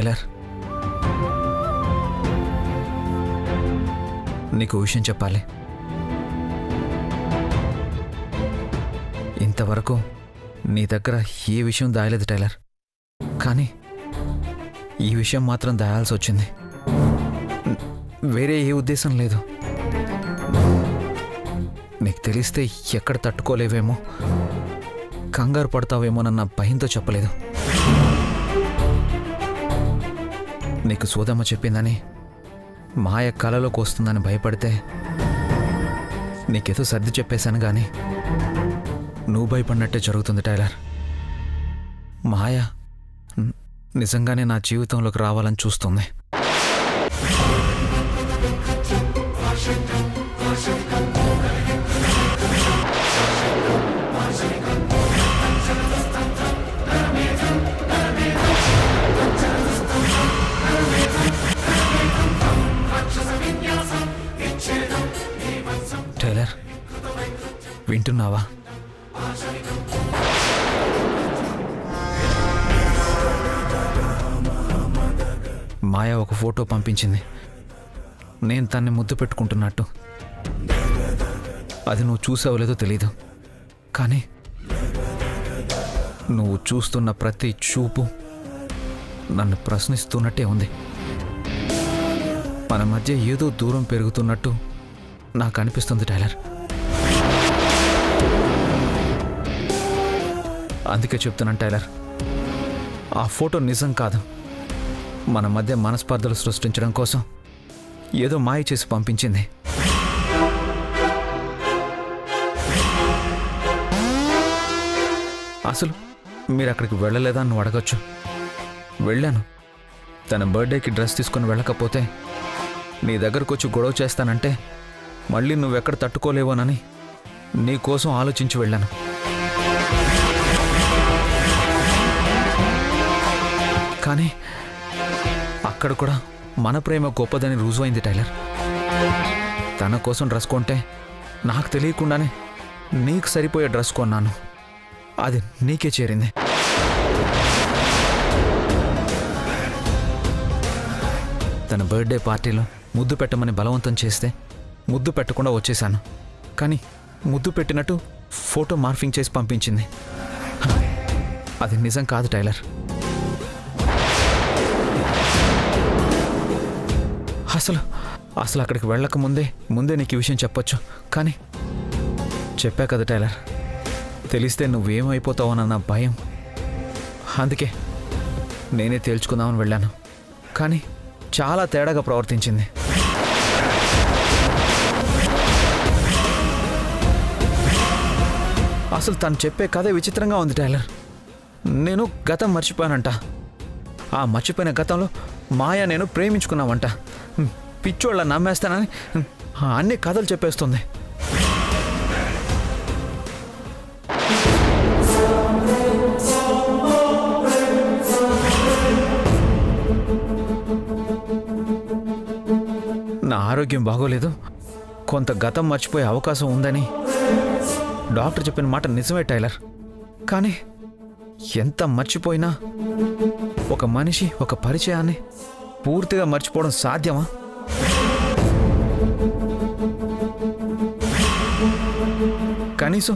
Tailor, నీకు విషయం చెప్పాలి. ఇంతవరకు నీ దగ్గర ఏ విషయం దాయలేదు టైలర్, కానీ ఈ విషయం మాత్రం దాయాల్సి వచ్చింది. వేరే ఏ ఉద్దేశం లేదు. నీకు తెలిస్తే ఎక్కడ తట్టుకోలేవేమో, కంగారు పడతావేమోనన్న భయంతో చెప్పలేదు. నీకు సోదమ్మ చెప్పిందని, మాయ కలలోకి వస్తుందని భయపడితే నీకేదో సర్ది చెప్పేశాను కానీ నువ్వు భయపడినట్టే జరుగుతుంది టైలర్. మాయ నిజంగానే నా జీవితంలోకి రావాలని చూస్తుంది. టైలర్, వింటున్నావా? మాయ ఒక ఫోటో పంపించింది, నేను తన్ని ముద్దు పెట్టుకుంటున్నట్టు. అది నువ్వు చూసావో లేదో తెలీదు, కానీ నువ్వు చూస్తున్న ప్రతి చూపు నన్ను ప్రశ్నిస్తున్నట్టే ఉంది. మన మధ్య ఏదో దూరం పెరుగుతున్నట్టు నాకు అనిపిస్తుంది టైలర్. అందుకే చెప్తున్నాను టైలర్, ఆ ఫోటో నిజం కాదు. మన మధ్య మనస్పర్ధలు సృష్టించడం కోసం ఏదో మాయ చేసి పంపించింది. అసలు మీరు అక్కడికి వెళ్ళలేదా అని నువ్వు అడగచ్చు. వెళ్ళాను. తన బర్త్డేకి డ్రెస్ తీసుకొని వెళ్ళకపోతే నీ దగ్గరకు వచ్చి గొడవ చేస్తానంటే మళ్ళీ నువ్వెక్కడ తట్టుకోలేవోనని నీ కోసం ఆలోచించి వెళ్ళాను. కానీ అక్కడ కూడా మన ప్రేమ గొప్పదని రుజువైంది టైలర్. తన కోసం డ్రెస్ కొంటే నాకు తెలియకుండానే నీకు సరిపోయే డ్రెస్ కొన్నాను. అది నీకే చేరింది. తన బర్త్డే పార్టీలో ముద్దు పెట్టమని బలవంతం చేస్తే ముద్దు పెట్టకుండా వచ్చేశాను. కానీ ముద్దు పెట్టినట్టు ఫోటో మార్ఫింగ్ చేసి పంపించింది. అది నిజం కాదు టైలర్. అసలు అక్కడికి వెళ్ళక ముందే నీకు ఈ విషయం చెప్పొచ్చు, కానీ చెప్పా కదా టైలర్, తెలిస్తే నువ్వేమైపోతావోనన్న భయం. అందుకే నేనే తేల్చుకుందామని వెళ్ళాను. కానీ చాలా తేడాగా ప్రవర్తించింది. అసలు తను చెప్పే కథే విచిత్రంగా ఉంది టైలర్. నేను గతం మర్చిపోయానంట. ఆ మర్చిపోయిన గతంలో మాయ నేను ప్రేమించుకున్నామంట. పిచ్చోళ్ళ నమ్మేస్తానని అన్ని కథలు చెప్పేస్తుంది. నా ఆరోగ్యం బాగోలేదు, కొంత గతం మర్చిపోయే అవకాశం ఉందని డాక్టర్ చెప్పిన మాట నిజమే టైలర్. కానీ ఎంత మర్చిపోయినా ఒక మనిషి ఒక పరిచయాన్ని పూర్తిగా మర్చిపోవడం సాధ్యమా? కనీసం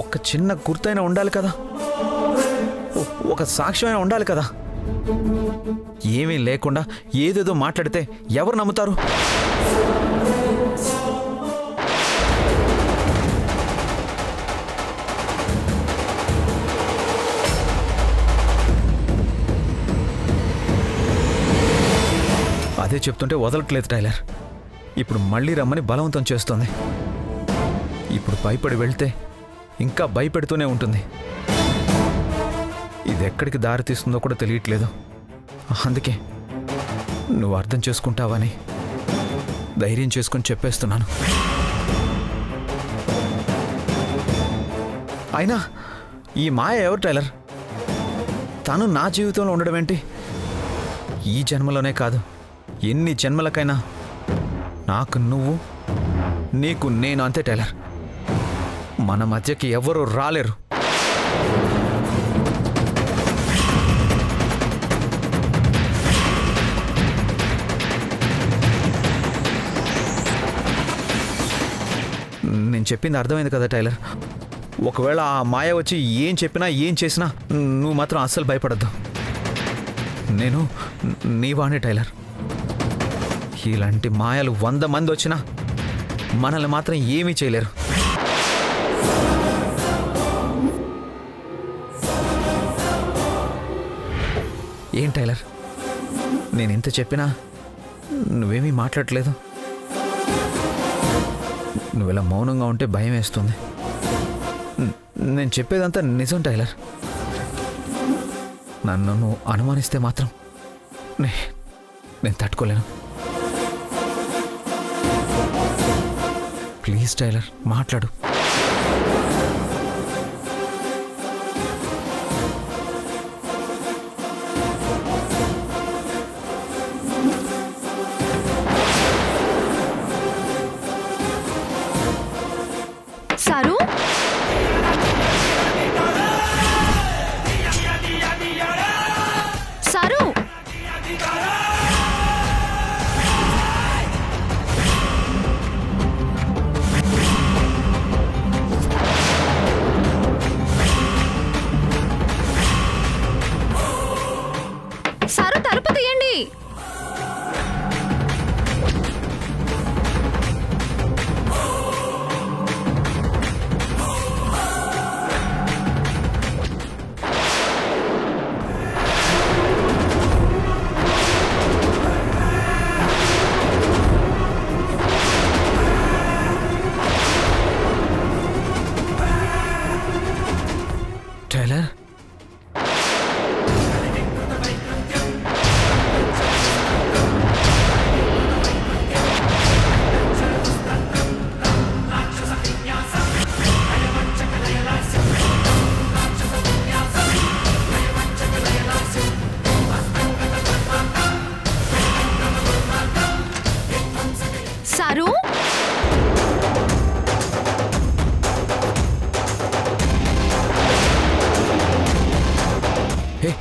ఒక చిన్న గుర్తైనా ఉండాలి కదా, ఒక సాక్ష్యమైనా ఉండాలి కదా. ఏమీ లేకుండా ఏదేదో మాట్లాడితే ఎవరు నమ్ముతారు? అదే చెప్తుంటే వదలట్లేదు టైలర్. ఇప్పుడు మళ్ళీ రమ్మని బలవంతం చేస్తోంది. ఇప్పుడు భయపడి వెళ్తే ఇంకా భయపెడుతూనే ఉంటుంది. ఇది ఎక్కడికి దారి తీస్తుందో కూడా తెలియట్లేదు. అందుకే నువ్వు అర్థం చేసుకుంటావని ధైర్యం చేసుకుని చెప్పేస్తున్నాను. అయినా ఈ మాయ ఎవరు టైలర్? తను నా జీవితంలో ఉండడం ఏంటి? ఈ జన్మలోనే కాదు, ఎన్ని జన్మలకైనా నాకు నువ్వు, నీకు నేను అంతే టైలర్. మన మధ్యకి ఎవరూ రాలేరు. చెప్పింది అర్థమైంది కదా టైలర్. ఒకవేళ ఆ మాయ వచ్చి ఏం చెప్పినా ఏం చేసినా నువ్వు మాత్రం అస్సలు భయపడద్దు. నేను నీ వాణ్ణి టైలర్. ఇలాంటి మాయలు 100 మంది వచ్చినా మనల్ని మాత్రం ఏమీ చేయలేరు. ఏం టైలర్, నేను ఎంత చెప్పినా నువ్వేమీ మాట్లాడట్లేదు. నువ్వు ఇలా మౌనంగా ఉంటే భయం వేస్తుంది. నేను చెప్పేదంతా నిజం టైలర్. నన్ను నువ్వు అనుమానిస్తే మాత్రం నేను తట్టుకోలేను. ప్లీజ్ టైలర్, మాట్లాడు. సారు, సారు, సారు తలుపు తీయండి. టైలర్, సారు, ఏ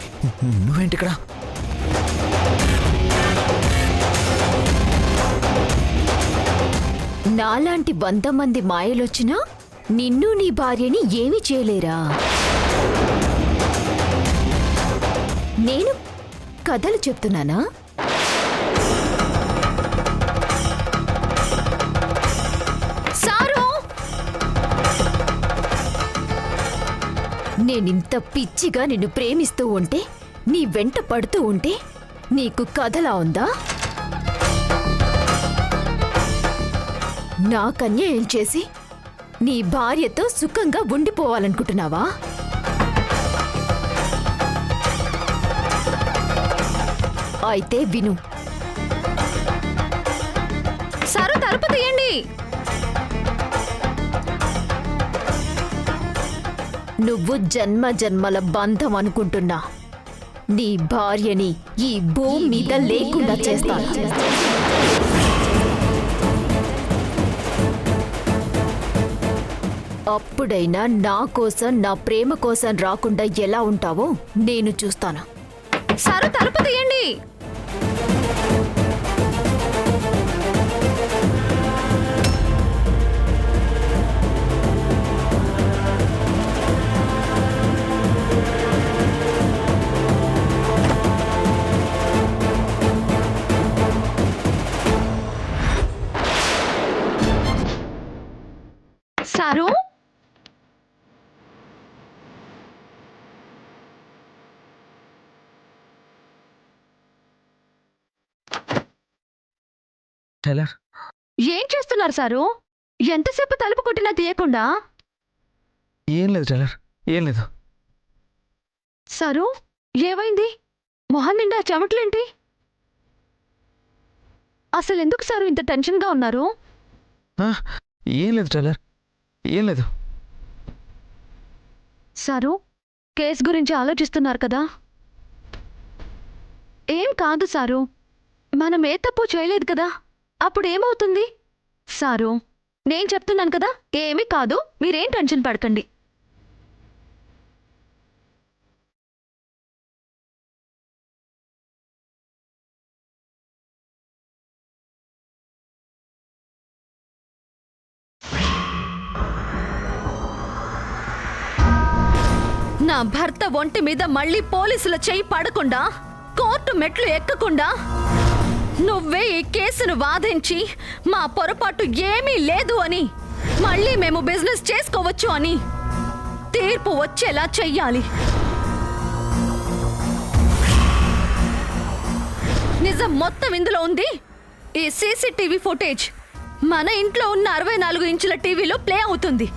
నువ్వేంటి ఇక్కడ? నాలాంటి 100 మంది మాయలొచ్చినా నిన్ను నీ భార్యని ఏమీ చేయలేరా? నేను కథలు చెప్తున్నానా? సారు, నేనింత పిచ్చిగా నిన్ను ప్రేమిస్తూ ఉంటే, నీ వెంట పడుతూ ఉంటే నీకు కథలా ఉందా? నాకన్యాయం చేసి నీ భార్యతో సుఖంగా ఉండిపోవాలనుకుంటున్నావా? అయితే విను. సారు తలుపు తీయండి. నువ్వు జన్మ జన్మల బంధం అనుకుంటున్నా నీ భార్యని ఈ భూమి మీద లేకుండా చేస్తాను. అప్పుడైనా నా కోసం, నా ప్రేమ కోసం రాకుండా ఎలా ఉంటావో నేను చూస్తాను. సారు తలుపు తీయండి. సారు, టైలర్, ఏం చేస్తున్నారు సారు? ఎంతసేపు తలుపు కొట్టినా తీయకుండా? ఏం లేదు టైలర్, ఏం లేదు. సారు, ఏమైంది? మొహం నిండా చెమటలేంటి? అసలెందుకు సారు ఇంత టెన్షన్గా ఉన్నారు? ఏం లేదు టైలర్, ఏం లేదు. సారు, కేస్ గురించి ఆలోచిస్తున్నారు కదా? ఏం కాదు సారు, మనం ఏ తప్పు చేయలేదు కదా, అప్పుడేమవుతుంది? సారు, నేను చెప్తున్నాను కదా, ఏమీ కాదు, మీరేం టెన్షన్ పడకండి. నా భర్త ఒంటి మీద మళ్ళీ పోలీసుల చేయి పడకుండా, కోర్టు మెట్లు ఎక్కకుండా నువ్వే ఈ కేసును వాదించి మా పొరపాటు ఏమీ లేదు అని, మళ్ళీ మేము బిజినెస్ చేసుకోవచ్చు అని తీర్పు వచ్చేలా చెయ్యాలి. నిజం మొత్తం ఇందులో ఉంది. ఈ సీసీటీవీ ఫుటేజ్ మన ఇంట్లో ఉన్న 64 ఇంచుల టీవీలో ప్లే అవుతుంది.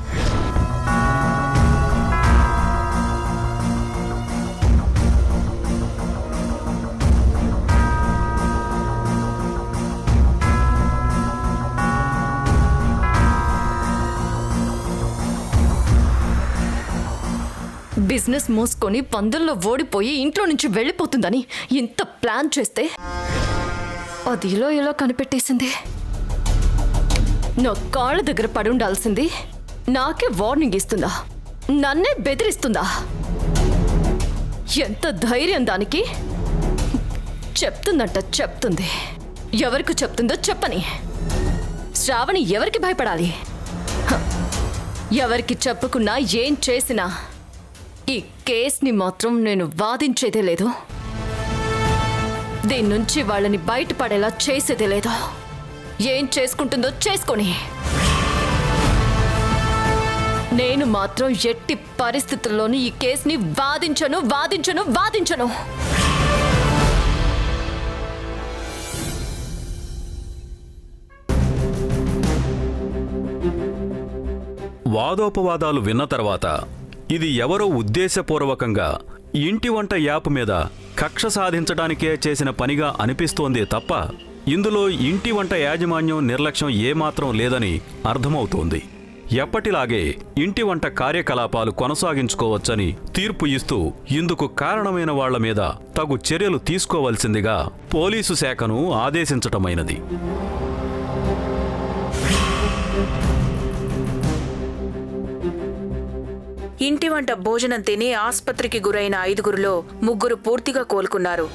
బిజినెస్ మోసుకొని పందుల్లో ఓడిపోయి ఇంట్లో నుంచి వెళ్ళిపోతుందని ఇంత ప్లాన్ చేస్తే అది ఇలా కనిపెట్టేసింది. నా కాళ్ళ దగ్గర పడి ఉండాల్సింది నాకే వార్నింగ్ ఇస్తుందా, నన్నే బెదిరిస్తుందా? ఎంత ధైర్యం దానికి! చెప్తుందంట, చెప్తుంది. ఎవరికి చెప్తుందో చెప్పని. శ్రావణి ఎవరికి భయపడాలి? ఎవరికి చెప్పుకున్నా ఏం చేసినా ఈ కేస్ని మాత్రం నేను వాదించేదే లేదు. దీని నుంచి వాళ్ళని బయటపడేలా చేసేదే లేదు. ఏం చేసుకుంటుందో చేసుకొని, నేను మాత్రం ఎట్టి పరిస్థితుల్లోనూ ఈ కేసుని వాదించను. వాదోపవాదాలు విన్న తర్వాత ఇది ఎవరో ఉద్దేశపూర్వకంగా ఇంటి వంట యాప్ మీద కక్ష సాధించడానికే చేసిన పనిగా అనిపిస్తోందే తప్ప ఇందులో ఇంటి వంట యాజమాన్యం నిర్లక్ష్యం ఏమాత్రం లేదని అర్థమవుతోంది. ఎప్పటిలాగే ఇంటి వంట కార్యకలాపాలు కొనసాగించుకోవచ్చని తీర్పు ఇస్తూ ఇందుకు కారణమైన వాళ్ల మీద తగు చర్యలు తీసుకోవలసిందిగా పోలీసు శాఖను ఆదేశించటమైనది. ఇంటి వంట భోజనం తిని ఆస్పత్రికి గురైన 5గురిలో 3 పూర్తిగా కోలుకున్నారు.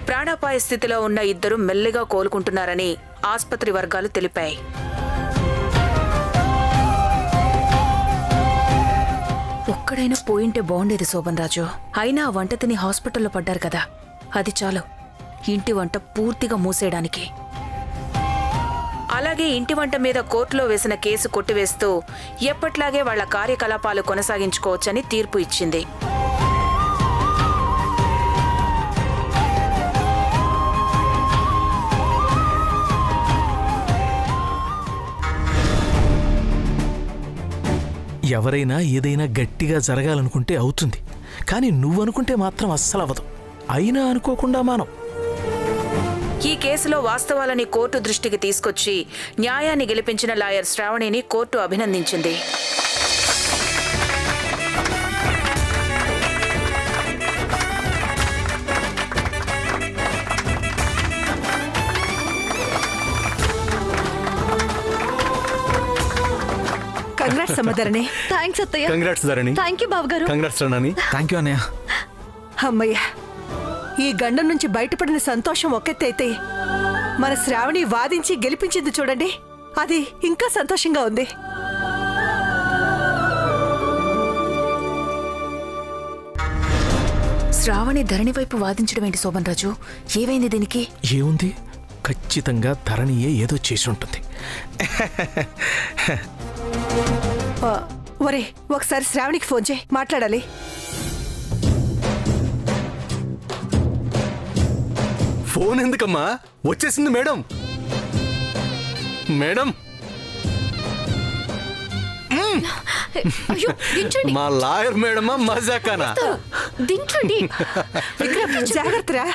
ప్రాణాపాయ స్థితిలో ఉన్న 2 మెల్లిగా కోలుకుంటున్నారని ఆస్పత్రి వర్గాలు తెలిపాయి. ఒక్కడైనా పోయింటే బాగుండేది శోభన్ రాజు. అయినా ఆ వంట తిని హాస్పిటల్లో పడ్డారు కదా, అది చాలు ఇంటి వంట పూర్తిగా మూసేయడానికి. అలాగే ఇంటి వంట మీద కోర్టులో వేసిన కేసు కొట్టివేస్తూ ఎప్పట్లాగే వాళ్ల కార్యకలాపాలు కొనసాగించుకోవచ్చని తీర్పు ఇచ్చింది. ఎవరైనా ఏదైనా గట్టిగా జరగాలనుకుంటే అవుతుంది, కానీ నువ్వనుకుంటే మాత్రం అస్సలు అవ్వదు. అయినా అనుకోకుండా మానం. ఈ కేసులో వాస్తవాలని కోర్టు దృష్టికి తీసుకొచ్చి న్యాయాన్ని గెలిపించిన లాయర్ శ్రావణిని కోర్టు అభినందించింది. కంగ్రాట్స్ అమ్మధరణి. థ్యాంక్స్ అత్తయ్య. Congrats Dharani. థ్యాంక్ యూ బాబు గారు. కంగ్రాట్స్ రణని. థ్యాంక్ యూ అన్నయ్య. అమ్మయ్య, ఈ గండం నుంచి బయటపడిన సంతోషం ఒకెత్తైతే మన శ్రావణి వాదించి గెలిపించింది చూడండి, అది ఇంకా సంతోషంగా ఉంది. శ్రావణి ధరణి వైపు వాదించడం ఏంటి శోభన్ రాజు? ఏమైంది దీనికి? ఏముంది, ఖచ్చితంగా ధరణియే ఏదో చేసి ఉంటుంది. ఒరే, ఒకసారి శ్రావణికి ఫోన్ చేయి, మాట్లాడాలి. ఫోన్ ఎందుకమ్మా, వచ్చేసింది మేడం. మేడం, అయ్యో, దించండి. మా లాయర్ మేడమా మజాకానా? దించండి. జాగ్రత్తరా.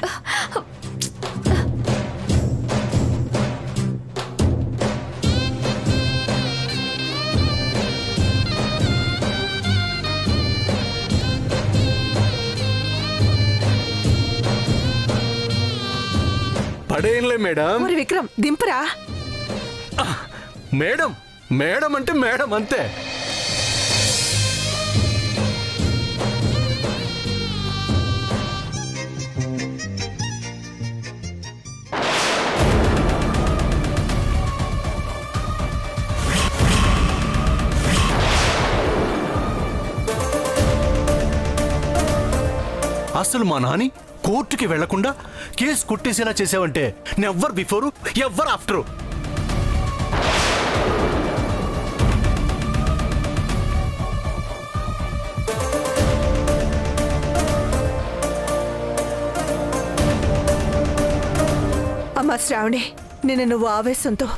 పడేయంలే మేడం. మరి విక్రమ్ దింపరా. మేడం, మేడం అంటే మేడం అంతే. అసలు మా నాని కోర్టుకి వెళ్లకుండా కేసు కొట్టేసేలా చేసావంటే నెవ్వర్ బిఫోరు ఎవ్వర్ ఆఫ్టరు. అమ్మా శ్రావణి, నిన్ను నువ్వు ఆవేశంతో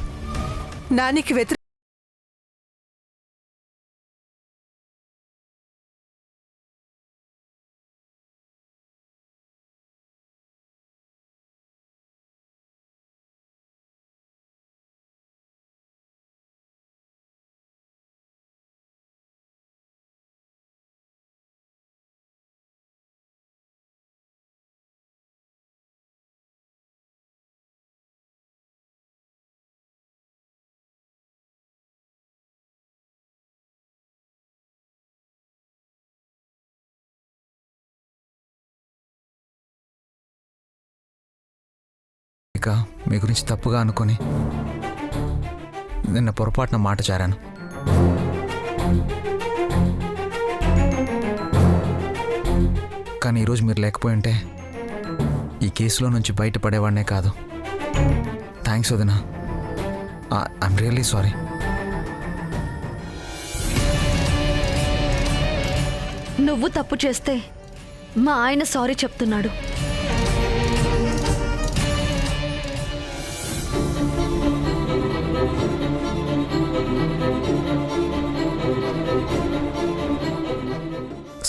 నానికి వ్యతిరేక ఇక మీ గురించి తప్పుగా అనుకొని నిన్న పొరపాటున మాట జారాను. కానీ ఈరోజు మీరు లేకపోయి ఉంటే ఈ కేసులో నుంచి బయటపడేవాడినే కాదు. థ్యాంక్స్ వదినా. I'm really sorry. నువ్వు తప్పు చేస్తే మా ఆయన సారీ చెప్తున్నాడు.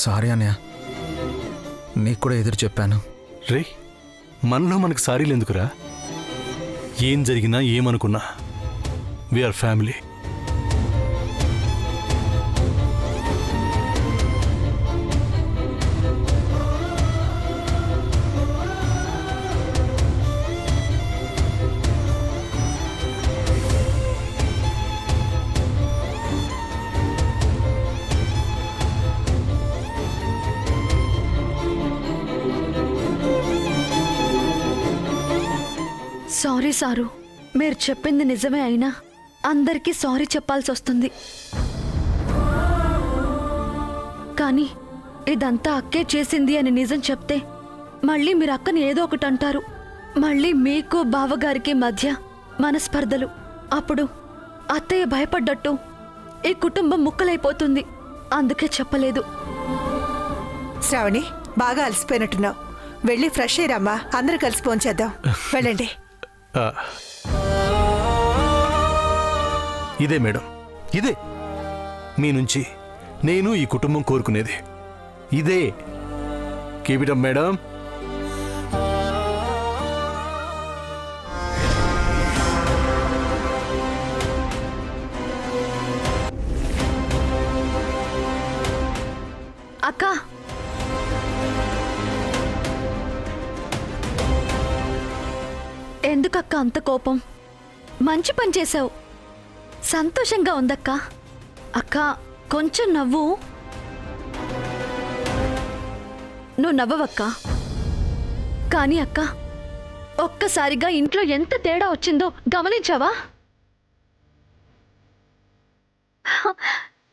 సారీ అన్నయ్య, నీకు కూడా ఎదురు చెప్పాను. రే, మనలో మనకు సారీలు ఎందుకురా? ఏం జరిగినా ఏమనుకున్నా వీఆర్ ఫ్యామిలీ. సారీ సారు, మీరు చెప్పింది నిజమే అయినా అందరికీ సారీ చెప్పాల్సి వస్తుంది. కానీ ఇదంతా అక్కే చేసింది అని నిజం చెప్తే మళ్ళీ మీరు అక్కని ఏదో ఒకటి అంటారు. మళ్ళీ మీకు బావగారికి మధ్య మనస్పర్ధలు. అప్పుడు అత్తయ్య భయపడ్డట్టు ఈ కుటుంబం ముక్కలైపోతుంది. అందుకే చెప్పలేదు. శ్రావణి, బాగా అలసిపోయినట్టున్నావు. వెళ్ళి ఫ్రెష్ అయ్యారమ్మా. అందరూ కలిసి పోంచేద్దాం. వెళ్ళండి. ఇదే మేడం, ఇదే మీ నుంచి నేను ఈ కుటుంబం కోరుకునేది. ఇదే. Keep it up madam. అక్క, ఎందుకక్క అంత కోపం? మంచి పని చేశావు. సంతోషంగా ఉందక్క. అక్క, కొంచెం నవ్వు. నువ్వు నవ్వవక్క. కానీ అక్క, ఒక్కసారిగా ఇంట్లో ఎంత తేడా వచ్చిందో గమనించావా?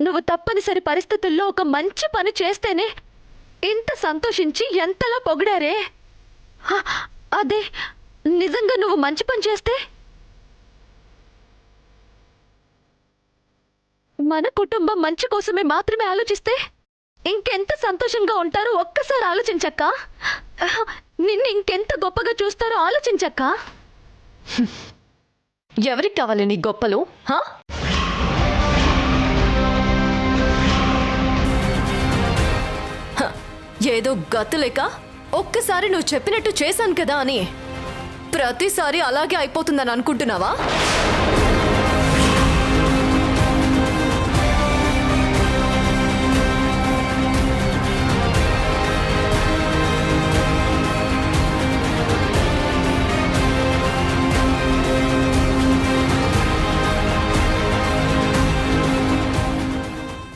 నువ్వు తప్పనిసరి పరిస్థితుల్లో ఒక మంచి పని చేస్తేనే ఇంత సంతోషించి ఎంతలా పొగిడారే. అదే నిజంగా నువ్వు మంచి పని చేస్తే మన కుటుంబం మంచి కోసమే మాత్రమే ఆలోచిస్తే ఇంకెంత సంతోషంగా ఉంటారో ఒక్కసారి ఆలోచించక్క. నిన్ను ఇంకెంత గొప్పగా చూస్తారో ఆలోచించక్క. ఎవరికి కావాలి నీ గొప్పలు? ఏదో గతులేక ఒక్కసారి నువ్వు చెప్పినట్టు చేశాను కదా అని ప్రతిసారి అలాగే అయిపోతుందని అనుకుంటున్నావా?